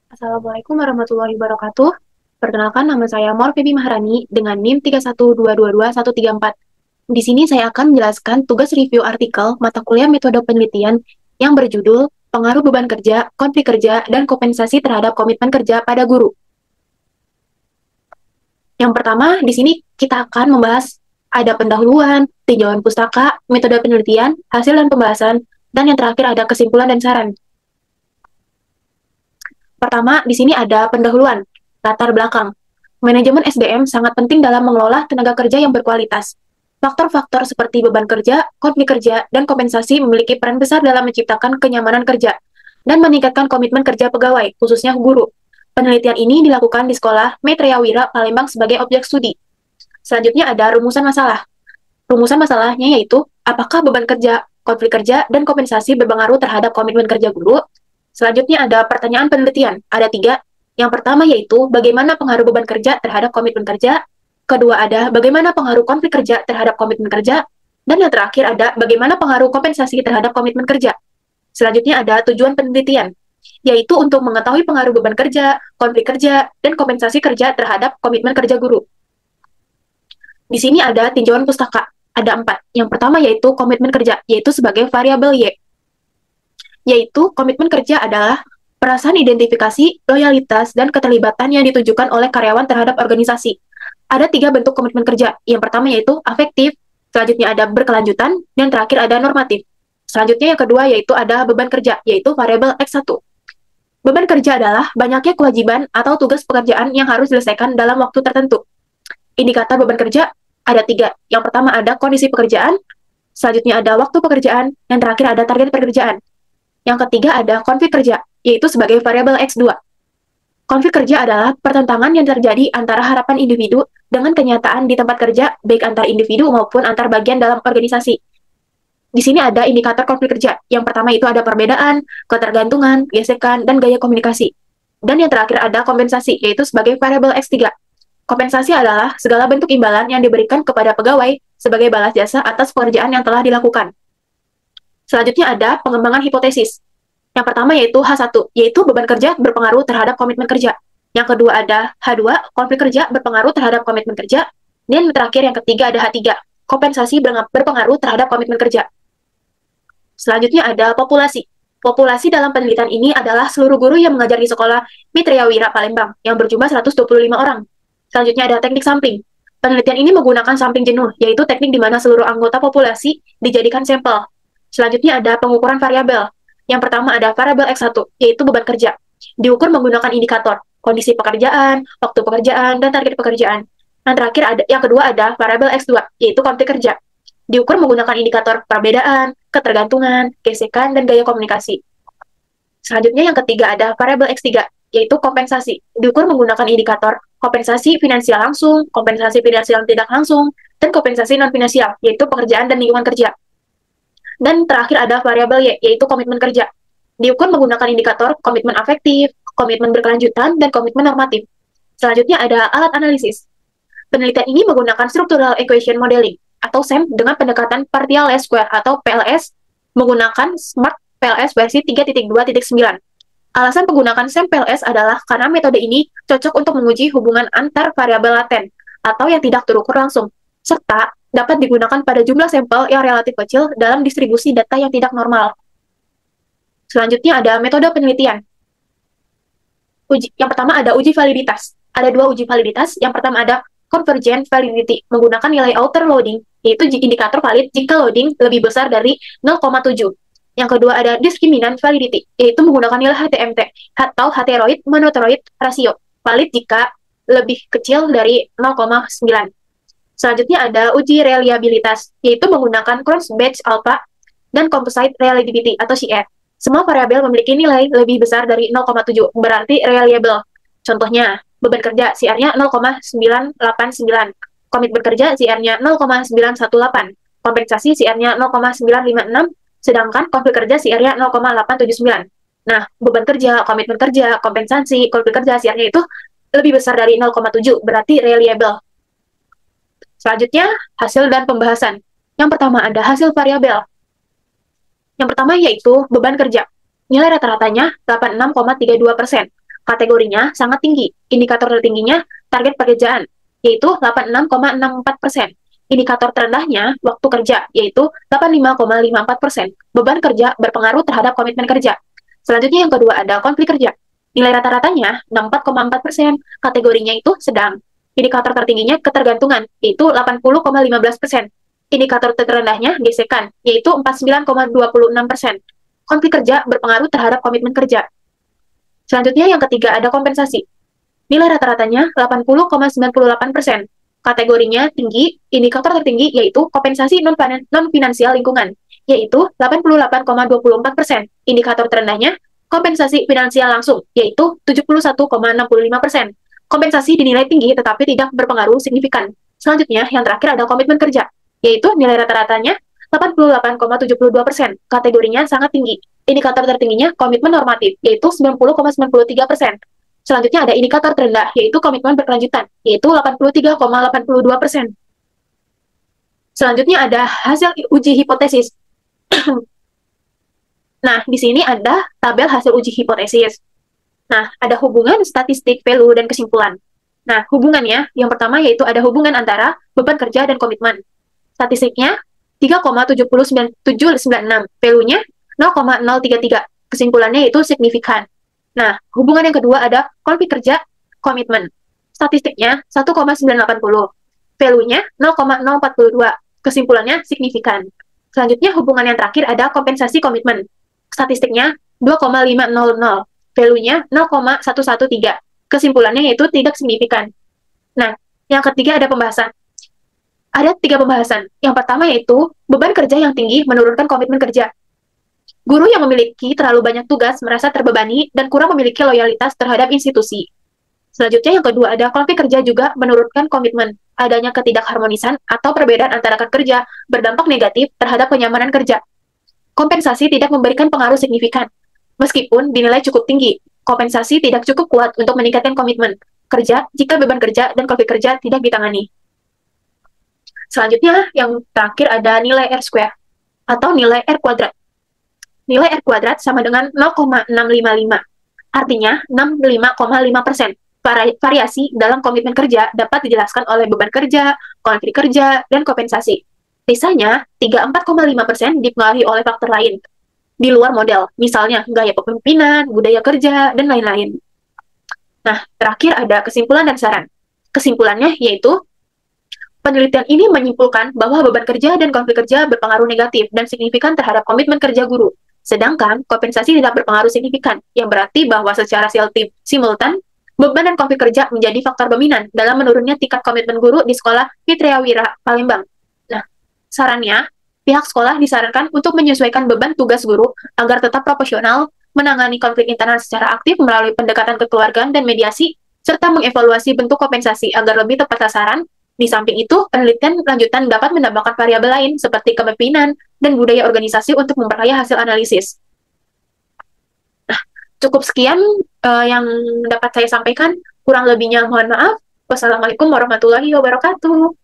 Assalamualaikum warahmatullahi wabarakatuh. Perkenalkan, nama saya Morfebi Maharani dengan NIM 312222134. Di sini saya akan menjelaskan tugas review artikel mata kuliah metode penelitian yang berjudul Pengaruh Beban Kerja, Konflik Kerja, dan Kompensasi Terhadap Komitmen Kerja pada Guru. Yang pertama, di sini kita akan membahas ada pendahuluan, tinjauan pustaka, metode penelitian, hasil dan pembahasan, dan yang terakhir ada kesimpulan dan saran. Pertama, di sini ada pendahuluan, latar belakang. Manajemen SDM sangat penting dalam mengelola tenaga kerja yang berkualitas. Faktor-faktor seperti beban kerja, konflik kerja, dan kompensasi memiliki peran besar dalam menciptakan kenyamanan kerja dan meningkatkan komitmen kerja pegawai, khususnya guru. Penelitian ini dilakukan di Sekolah Maitreya Wira, Palembang sebagai objek studi. Selanjutnya ada rumusan masalah. Rumusan masalahnya yaitu, apakah beban kerja, konflik kerja, dan kompensasi berpengaruh terhadap komitmen kerja guru? Selanjutnya ada pertanyaan penelitian, ada 3. Yang pertama yaitu, bagaimana pengaruh beban kerja terhadap komitmen kerja? Kedua ada, bagaimana pengaruh konflik kerja terhadap komitmen kerja? Dan yang terakhir ada, bagaimana pengaruh kompensasi terhadap komitmen kerja? Selanjutnya ada tujuan penelitian, yaitu untuk mengetahui pengaruh beban kerja, konflik kerja, dan kompensasi kerja terhadap komitmen kerja guru. Di sini ada tinjauan pustaka, ada 4. Yang pertama yaitu komitmen kerja, yaitu sebagai variabel Y, yaitu komitmen kerja adalah perasaan identifikasi, loyalitas, dan keterlibatan yang ditujukan oleh karyawan terhadap organisasi. Ada 3 bentuk komitmen kerja. Yang pertama yaitu afektif, selanjutnya ada berkelanjutan, dan terakhir ada normatif. Selanjutnya yang kedua yaitu ada beban kerja, yaitu variabel X1. Beban kerja adalah banyaknya kewajiban atau tugas pekerjaan yang harus diselesaikan dalam waktu tertentu. Indikator beban kerja ada 3. Yang pertama ada kondisi pekerjaan, selanjutnya ada waktu pekerjaan, dan terakhir ada target pekerjaan. Yang ketiga ada konflik kerja, yaitu sebagai variabel X2. Konflik kerja adalah pertentangan yang terjadi antara harapan individu dengan kenyataan di tempat kerja, baik antar individu maupun antar bagian dalam organisasi. Di sini ada indikator konflik kerja. Yang pertama itu ada perbedaan, ketergantungan, gesekan, dan gaya komunikasi. Dan yang terakhir ada kompensasi, yaitu sebagai variabel X3. Kompensasi adalah segala bentuk imbalan yang diberikan kepada pegawai sebagai balas jasa atas pekerjaan yang telah dilakukan. Selanjutnya ada pengembangan hipotesis. Yang pertama yaitu H1, yaitu beban kerja berpengaruh terhadap komitmen kerja. Yang kedua ada H2, konflik kerja berpengaruh terhadap komitmen kerja. Dan terakhir yang ketiga ada H3, kompensasi berpengaruh terhadap komitmen kerja. Selanjutnya ada populasi. Populasi dalam penelitian ini adalah seluruh guru yang mengajar di Sekolah Maitreya Wira Palembang yang berjumlah 125 orang. Selanjutnya ada teknik sampling. Penelitian ini menggunakan sampling jenuh, yaitu teknik di mana seluruh anggota populasi dijadikan sampel. Selanjutnya ada pengukuran variabel. Yang pertama ada variabel X1, yaitu beban kerja. Diukur menggunakan indikator, kondisi pekerjaan, waktu pekerjaan, dan target pekerjaan. Dan terakhir ada, yang kedua ada variabel X2, yaitu konflik kerja. Diukur menggunakan indikator perbedaan, ketergantungan, gesekan, dan gaya komunikasi. Selanjutnya yang ketiga ada variabel X3, yaitu kompensasi. Diukur menggunakan indikator kompensasi finansial langsung, kompensasi finansial tidak langsung, dan kompensasi non-finansial, yaitu pekerjaan dan lingkungan kerja. Dan terakhir ada variabel Y, yaitu komitmen kerja. Diukur menggunakan indikator komitmen afektif, komitmen berkelanjutan, dan komitmen normatif. Selanjutnya ada alat analisis. Penelitian ini menggunakan Structural Equation Modeling, atau SEM, dengan pendekatan Partial Least Square, atau PLS, menggunakan Smart PLS versi 3.2.9. Alasan penggunaan SEM PLS adalah karena metode ini cocok untuk menguji hubungan antar variabel laten, atau yang tidak terukur langsung, serta dapat digunakan pada jumlah sampel yang relatif kecil dalam distribusi data yang tidak normal. Selanjutnya ada metode penelitian. Yang pertama ada uji validitas. Ada 2 uji validitas. Yang pertama ada convergent validity, menggunakan nilai outer loading, yaitu indikator valid jika loading lebih besar dari 0,7. Yang kedua ada discriminant validity, yaitu menggunakan nilai HTMT, atau heteroid monoteroid ratio, valid jika lebih kecil dari 0,9. Selanjutnya ada uji reliabilitas, yaitu menggunakan Cross-Batch Alpha dan Composite Reliability atau CR. Semua variabel memiliki nilai lebih besar dari 0,7, berarti reliable. Contohnya, beban kerja CR-nya 0,989, komitmen kerja CR-nya 0,918, kompensasi CR-nya 0,956, sedangkan konflik kerja CR-nya 0,879. Nah, beban kerja, komitmen kerja, kompensasi, konflik kerja CR-nya itu lebih besar dari 0,7, berarti reliable. Selanjutnya, hasil dan pembahasan. Yang pertama ada hasil variabel. Yang pertama yaitu beban kerja. Nilai rata-ratanya 86,32%. Kategorinya sangat tinggi. Indikator tertingginya target pekerjaan, yaitu 86,64%. Indikator terendahnya waktu kerja, yaitu 85,54%. Beban kerja berpengaruh terhadap komitmen kerja. Selanjutnya yang kedua ada konflik kerja. Nilai rata-ratanya 64,4%, kategorinya itu sedang. Indikator tertingginya ketergantungan, yaitu 80,15%. Indikator terendahnya gesekan, yaitu 49,26%. Konflik kerja berpengaruh terhadap komitmen kerja. Selanjutnya yang ketiga ada kompensasi. Nilai rata-ratanya 80,98%. Kategorinya tinggi, indikator tertinggi yaitu kompensasi non-finansial lingkungan, yaitu 88,24%. Indikator terendahnya kompensasi finansial langsung, yaitu 71,65%. Kompensasi dinilai tinggi tetapi tidak berpengaruh signifikan. Selanjutnya, yang terakhir ada komitmen kerja, yaitu nilai rata-ratanya 88,72%. Kategorinya sangat tinggi. Indikator tertingginya komitmen normatif, yaitu 90,93%. Selanjutnya ada indikator terendah, yaitu komitmen berkelanjutan, yaitu 83,82%. Selanjutnya ada hasil uji hipotesis. Nah, di sini ada tabel hasil uji hipotesis. Nah, ada hubungan statistik, value, dan kesimpulan. Nah, hubungannya, yang pertama yaitu ada hubungan antara beban kerja dan komitmen. Statistiknya 3,79796, value-nya 0,033. Kesimpulannya yaitu signifikan. Nah, hubungan yang kedua ada konflik kerja, komitmen. Statistiknya 1,980. Value-nya 0,042. Kesimpulannya signifikan. Selanjutnya hubungan yang terakhir ada kompensasi komitmen. Statistiknya 2,500. Value-nya 0,113. Kesimpulannya yaitu tidak signifikan. Nah, yang ketiga ada pembahasan. Ada 3 pembahasan. Yang pertama yaitu beban kerja yang tinggi menurunkan komitmen kerja. Guru yang memiliki terlalu banyak tugas merasa terbebani dan kurang memiliki loyalitas terhadap institusi. Selanjutnya yang kedua ada konflik kerja juga menurunkan komitmen. Adanya ketidakharmonisan atau perbedaan antara rekan kerja berdampak negatif terhadap kenyamanan kerja. Kompensasi tidak memberikan pengaruh signifikan. Meskipun dinilai cukup tinggi, kompensasi tidak cukup kuat untuk meningkatkan komitmen kerja jika beban kerja dan konflik kerja tidak ditangani. Selanjutnya, yang terakhir ada nilai R square atau nilai R kuadrat. Nilai R kuadrat sama dengan 0,655. Artinya 65,5%. Variasi dalam komitmen kerja dapat dijelaskan oleh beban kerja, konflik kerja, dan kompensasi. Sisanya, 34,5% dipengaruhi oleh faktor lain di luar model, misalnya gaya kepemimpinan, budaya kerja, dan lain-lain. Nah, terakhir ada kesimpulan dan saran. Kesimpulannya yaitu penelitian ini menyimpulkan bahwa beban kerja dan konflik kerja berpengaruh negatif dan signifikan terhadap komitmen kerja guru. Sedangkan kompensasi tidak berpengaruh signifikan, yang berarti bahwa secara simultan, beban dan konflik kerja menjadi faktor dominan dalam menurunnya tingkat komitmen guru di sekolah Fitria Wira, Palembang. Nah, sarannya, pihak sekolah disarankan untuk menyesuaikan beban tugas guru agar tetap proporsional, menangani konflik internal secara aktif melalui pendekatan kekeluargaan dan mediasi, serta mengevaluasi bentuk kompensasi agar lebih tepat sasaran. Di samping itu, penelitian lanjutan dapat menambahkan variabel lain seperti kepemimpinan dan budaya organisasi untuk memperkaya hasil analisis. Nah, cukup sekian yang dapat saya sampaikan. Kurang lebihnya mohon maaf. Wassalamualaikum warahmatullahi wabarakatuh.